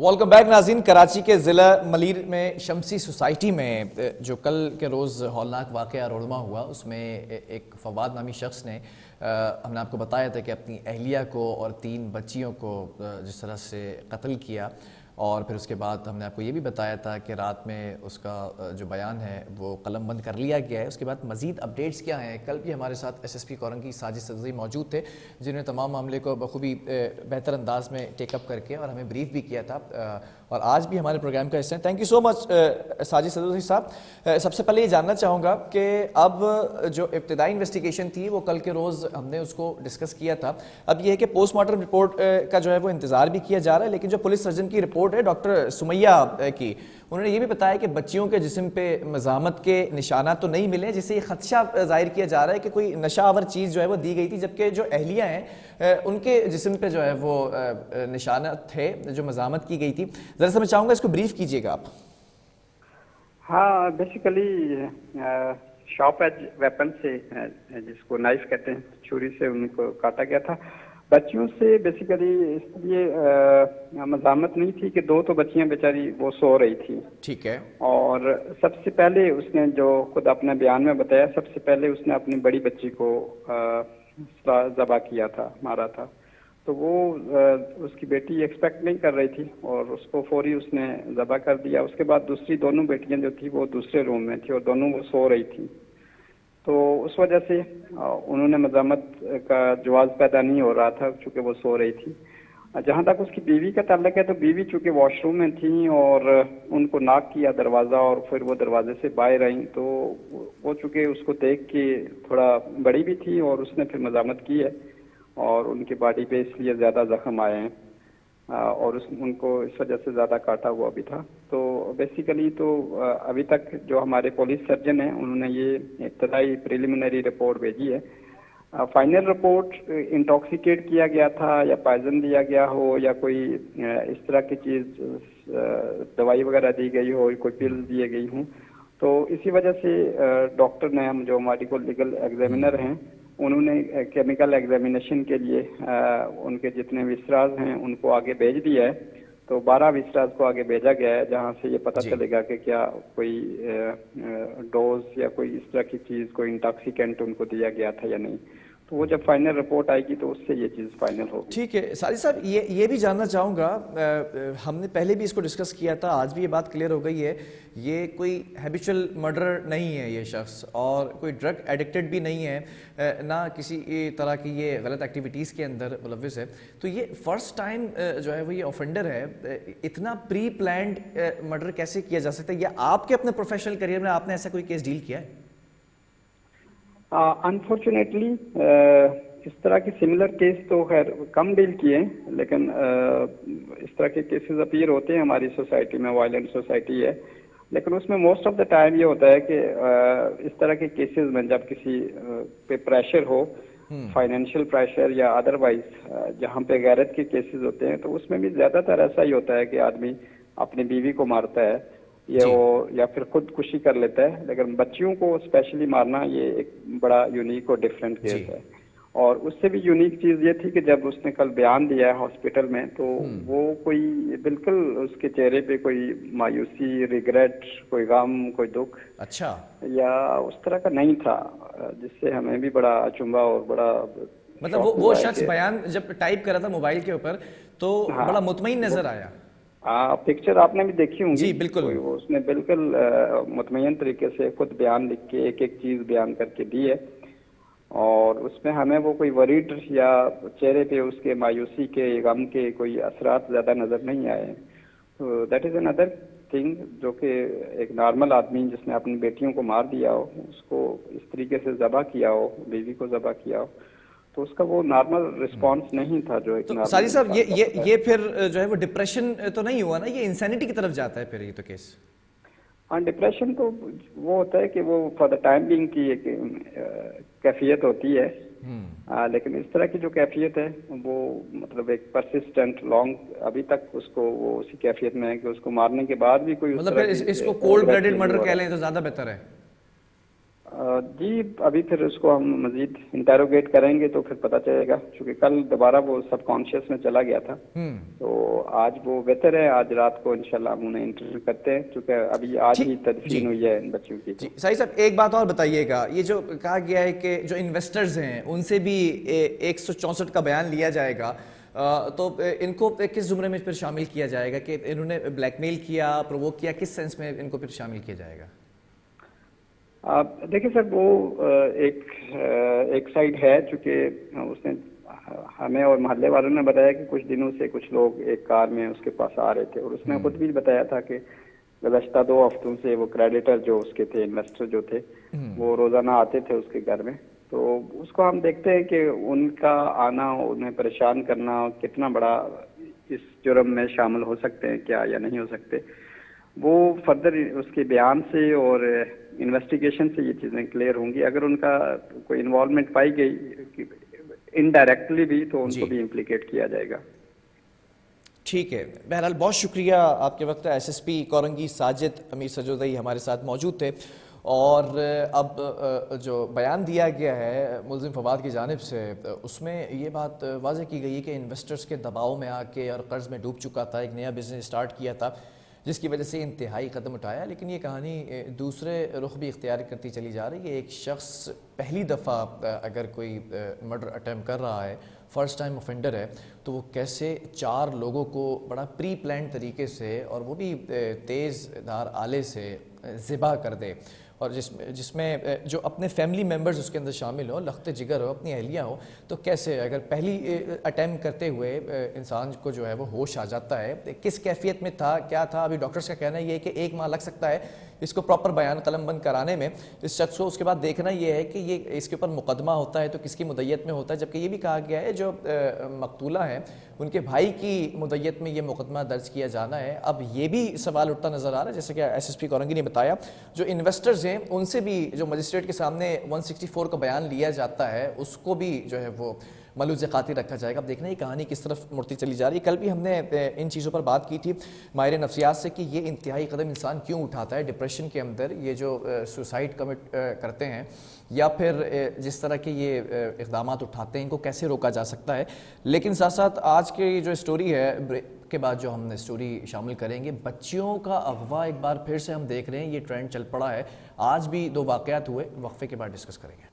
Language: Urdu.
ویلکم بیک ناظرین. کراچی کے ضلع ملیر میں شمسی سوسائٹی میں جو کل کے روز ہولناک واقعہ رونما ہوا، اس میں ایک فواد نامی شخص نے ہم نے آپ کو بتایا تھا کہ اپنی اہلیہ کو اور 3 بچیوں کو جس طرح سے قتل کیا، اور پھر اس کے بعد ہم نے آپ کو یہ بھی بتایا تھا کہ رات میں اس کا جو بیان ہے وہ قلم بند کر لیا گیا ہے. اس کے بعد مزید اپڈیٹس کیا ہیں؟ کل بھی ہمارے ساتھ S S P Korangi Sajid Sadarzai موجود تھے، جنہوں نے تمام معاملے کو بخوبی بہتر انداز میں ٹیک اپ کر کے اور ہمیں بریف بھی کیا تھا، اور آج بھی ہمارے پروگرام کا حصہ ہیں. تھینک یو سو مچ ساجد صدرزئی صاحب. سب سے پہلے یہ جاننا چاہوں گا کہ اب جو ابتدائی انویسٹیگیشن تھی وہ کل کے روز ہم نے اس کو ڈسکس کیا تھا. اب یہ ہے کہ پوسٹ مارٹم رپورٹ کا جو ہے وہ انتظار بھی کیا جا رہا ہے، لیکن جو پولیس سرجن کی رپورٹ ہے ڈاکٹر سمیہ کی، انہوں نے یہ بھی بتایا کہ بچیوں کے جسم پہ مزاحمت کے نشانات تو نہیں ملے، جس سے یہ خدشہ ظاہر کیا جا رہا ہے کہ کوئی نشہ آور چیز جو ہے وہ دی گئی تھی، جبکہ جو اہلیہ ہیں ان کے جسم پہ جو ہے وہ نشانات تھے جو مزاحمت کی گئی تھی. ذرا سا میں چاہوں گا اس کو بریف کیجیے گا آپ. ہاں، بیسیکلی شارپ ایج ویپن سے، جس کو نائف کہتے ہیں، چھری سے ان کو کاٹا گیا تھا. بچیوں سے بیسیکلی اس لیے مزاحمت نہیں تھی کہ 2 تو بچیاں بیچاری وہ سو رہی تھی. ٹھیک ہے. اور سب سے پہلے اس نے جو خود اپنے بیان میں بتایا، سب سے پہلے اس نے اپنی بڑی بچی کو ذبح کیا تھا، مارا تھا. تو وہ اس کی بیٹی ایکسپیکٹ نہیں کر رہی تھی اور اس کو فوری اس نے ذبح کر دیا. اس کے بعد دوسری دونوں بیٹیاں جو تھی وہ دوسرے روم میں تھی اور دونوں وہ سو رہی تھی. تو اس وجہ سے انہوں نے مزاحمت کا جواز پیدا نہیں ہو رہا تھا چونکہ وہ سو رہی تھی. جہاں تک اس کی بیوی کا تعلق ہے تو بیوی چونکہ واش روم میں تھیں اور ان کو ناک کیا دروازہ اور پھر وہ دروازے سے باہر آئیں، تو وہ چونکہ اس کو دیکھ کے تھوڑا بڑی بھی تھی اور اس نے پھر مزاحمت کی ہے اور ان کی باڈی پہ اس لیے زیادہ زخم آئے ہیں اور ان کو اس وجہ سے زیادہ کاٹا ہوا بھی تھا. تو بیسیکلی تو ابھی تک جو ہمارے پولیس سرجن ہیں انہوں نے یہ ابتدائی پریلیمنری رپورٹ بھیجی ہے. فائنل رپورٹ انٹاکسیکیٹ کیا گیا تھا یا پائزن دیا گیا ہو یا کوئی اس طرح کی چیز دوائی وغیرہ دی گئی ہو، کوئی پل دیے گئی ہوں، تو اسی وجہ سے ڈاکٹر نے، ہم جو میڈیکل لیگل ایگزامینر ہیں، انہوں نے کیمیکل ایگزامینیشن کے لیے ان کے جتنے وسراز ہیں ان کو آگے بھیج دیا ہے. تو 12 وسراز کو آگے بھیجا گیا ہے جہاں سے یہ پتہ چلے گا کہ کیا کوئی ڈوز یا کوئی اس طرح کی چیز، کوئی انٹاکسیکینٹ ان کو دیا گیا تھا یا نہیں. تو وہ جب فائنل رپورٹ آئے گی تو اس سے یہ چیز فائنل ہوگی. ٹھیک ہے. ساجد صاحب یہ بھی جاننا چاہوں گا، ہم نے پہلے بھی اس کو ڈسکس کیا تھا، آج بھی یہ بات کلیئر ہو گئی ہے، یہ کوئی ہیبیچول مرڈرر نہیں ہے یہ شخص، اور کوئی ڈرگ ایڈکٹڈ بھی نہیں ہے، نہ کسی طرح کی یہ غلط ایکٹیویٹیز کے اندر ملوث ہے. تو یہ فرسٹ ٹائم جو ہے وہ یہ آفینڈر ہے. اتنا پری پلانڈ مرڈر کیسے کیا جا سکتا ہے؟ یا آپ کے اپنے پروفیشنل کریئر میں آپ نے ایسا کوئی کیس ڈیل کیا ہے؟ انفارچونیٹلی اس طرح کی سملر کیس تو خیر کم ڈیل کیے ہیں، لیکن اس طرح کے کیسز اپیئر ہوتے ہیں ہماری سوسائٹی میں. وائلنٹ سوسائٹی ہے، لیکن اس میں موسٹ آف دا ٹائم یہ ہوتا ہے کہ اس طرح کے کیسز میں جب کسی پہ پریشر ہو، فائنینشیل پریشر یا ادروائز جہاں پہ غیرت کے کیسز ہوتے ہیں، تو اس میں بھی زیادہ تر ایسا ہی ہوتا ہے کہ آدمی اپنی بیوی کو مارتا ہے یا پھر خودکشی کر لیتا ہے. لیکن بچیوں کو اسپیشلی مارنا یہ ایک بڑا یونیک اور ڈفرینٹ کیس ہے. اور اس سے بھی یونیک چیز یہ تھی کہ جب اس نے کل بیان دیا ہے ہاسپٹل میں، تو وہ کوئی بالکل اس کے چہرے پہ کوئی مایوسی، ریگریٹ، کوئی غم، کوئی دکھ اچھا یا اس طرح کا نہیں تھا، جس سے ہمیں بھی بڑا اچنبھا اور بڑا مطلب وہ شخص بیان جب ٹائپ کرا تھا موبائل کے اوپر تو بڑا مطمئن نظر آیا. پکچر آپ نے بھی دیکھی ہوں گی. جی بالکل. اس نے بالکل مطمئن طریقے سے خود بیان لکھ کے ایک ایک چیز بیان کر کے دی ہے، اور اس میں ہمیں وہ کوئی وریڈ یا چہرے پہ اس کے مایوسی کے، غم کے کوئی اثرات زیادہ نظر نہیں آئے. تو دیٹ از اندر تھنگ، جو کہ ایک نارمل آدمی جس نے اپنی بیٹیوں کو مار دیا ہو، اس کو اس طریقے سے ذبح کیا ہو، بیوی کو ذبح کیا ہو، تو اس کا وہ نارمل رسپانس نہیں تھا جو ایک نارمل. ساجد صاحب یہ پھر جو ہے وہ ڈپریشن تو نہیں ہوا نا؟ یہ انسینٹی کی طرف جاتا ہے پھر یہ تو کیس. ہاں، ڈپریشن تو وہ ہوتا ہے کہ وہ فار دا ٹائم بینگ کی ایک کیفیت ہوتی ہے، لیکن اس طرح کی جو کیفیت ہے وہ مطلب ایک پرسسٹنٹ لانگ ابھی تک اس کو وہ اسی کیفیت میں ہے کہ اس کو مارنے کے بعد بھی کوئی مطلب پھر اس کو کولڈ بلڈڈ مرڈر کہہ لیں تو زیادہ بہتر ہے. جی ابھی پھر اس کو ہم مزید انٹروگیٹ کریں گے تو پھر پتہ چلے گا، چونکہ کل دوبارہ وہ سب کانشیس میں چلا گیا تھا، تو آج وہ بہتر ہے، آج رات کو انشاءاللہ ہم انہیں انٹرویو کرتے ہیں، چونکہ ابھی آج ہی ٹھیک جی تدفین ہوئی ہے ان بچوں کی۔ جی سعید صاحب ایک بات اور بتائیے گا، یہ جو کہا گیا ہے کہ جو انویسٹرز ہیں ان سے بھی 164 کا بیان لیا جائے گا، تو ان کو کس زمرے میں پھر شامل کیا جائے گا کہ انہوں نے بلیک میل کیا، پرووک کیا، کس سینس میں ان کو پھر شامل کیا جائے گا؟ دیکھیں سر، وہ ایک سائڈ ہے، چونکہ اس نے ہمیں اور محلے والوں نے بتایا کہ کچھ دنوں سے کچھ لوگ ایک کار میں اس کے پاس آ رہے تھے، اور اس نے خود بھی بتایا تھا کہ گزشتہ 2 ہفتوں سے وہ کریڈیٹر جو اس کے تھے، انویسٹر جو تھے، وہ روزانہ آتے تھے اس کے گھر میں، تو اس کو ہم دیکھتے ہیں کہ ان کا آنا، انہیں پریشان کرنا کتنا بڑا اس جرم میں شامل ہو سکتے ہیں کیا یا نہیں ہو سکتے، وہ فردر اس کے بیان سے اور انویسٹیگیشن سے یہ چیزیں کلیئر ہوں گی۔ اگر ان کا کوئی انوالومنٹ پائی گئی انڈائریکٹلی بھی، تو ان کو جی بھی امپلیکیٹ کیا جائے گا۔ ٹھیک ہے، بہرحال بہت شکریہ آپ کے وقت۔ S S P Korangi Sajid Amir Sajudai ہمارے ساتھ موجود تھے، اور اب جو بیان دیا گیا ہے ملزم فواد کی جانب سے، اس میں یہ بات واضح کی گئی ہے کہ انویسٹرز کے دباؤ میں آ کے اور قرض میں ڈوب چکا تھا، ایک نیا بزنس سٹارٹ کیا تھا جس کی وجہ سے انتہائی قدم اٹھایا، لیکن یہ کہانی دوسرے رخ بھی اختیار کرتی چلی جا رہی ہے۔ ایک شخص پہلی دفعہ اگر کوئی مرڈر اٹیمپٹ کر رہا ہے، فرسٹ ٹائم اوفینڈر ہے، تو وہ کیسے 4 لوگوں کو بڑا پری پلانڈ طریقے سے، اور وہ بھی تیز دھار آلے سے ذبح کر دے، اور جس میں جو اپنے فیملی ممبرز اس کے اندر شامل ہوں، لخت جگر ہو، اپنی اہلیہ ہو، تو کیسے اگر پہلی اٹیمپٹ کرتے ہوئے انسان کو جو ہے وہ ہوش آ جاتا ہے، کس کیفیت میں تھا، کیا تھا؟ ابھی ڈاکٹرز کا کہنا یہ ہے کہ 1 ماہ لگ سکتا ہے اس کو پراپر بیان قلم بند کرانے میں اس شخص کو۔ اس کے بعد دیکھنا یہ ہے کہ یہ اس کے اوپر مقدمہ ہوتا ہے تو کس کی مدیت میں ہوتا ہے، جبکہ یہ بھی کہا گیا ہے جو مقتولہ ہیں ان کے بھائی کی مدیت میں یہ مقدمہ درج کیا جانا ہے۔ اب یہ بھی سوال اٹھتا نظر آ رہا ہے، جیسے کہ ایس ایس پی کورنگی نے بتایا، جو انویسٹرز ہیں ان سے بھی جو مجسٹریٹ کے سامنے 164 کا بیان لیا جاتا ہے، اس کو بھی جو ہے وہ ملوث خاطر رکھا جائے گا۔ اب دیکھنا یہ کہانی کس طرف مڑتی چلی جا رہی ہے۔ کل بھی ہم نے ان چیزوں پر بات کی تھی ماہر نفسیات سے کہ یہ انتہائی قدم انسان کیوں اٹھاتا ہے ڈپریشن کے اندر، یہ جو سوسائڈ کمٹ کرتے ہیں یا پھر جس طرح کے یہ اقدامات اٹھاتے ہیں، ان کو کیسے روکا جا سکتا ہے۔ لیکن ساتھ ساتھ آج کی جو سٹوری ہے، بریک کے بعد جو ہم نے سٹوری شامل کریں گے، بچیوں کا اغوا ایک بار پھر سے ہم دیکھ رہے ہیں، یہ ٹرینڈ چل پڑا ہے۔ آج بھی 2 واقعات ہوئے، وقفے کے بعد ڈسکس کریں گے۔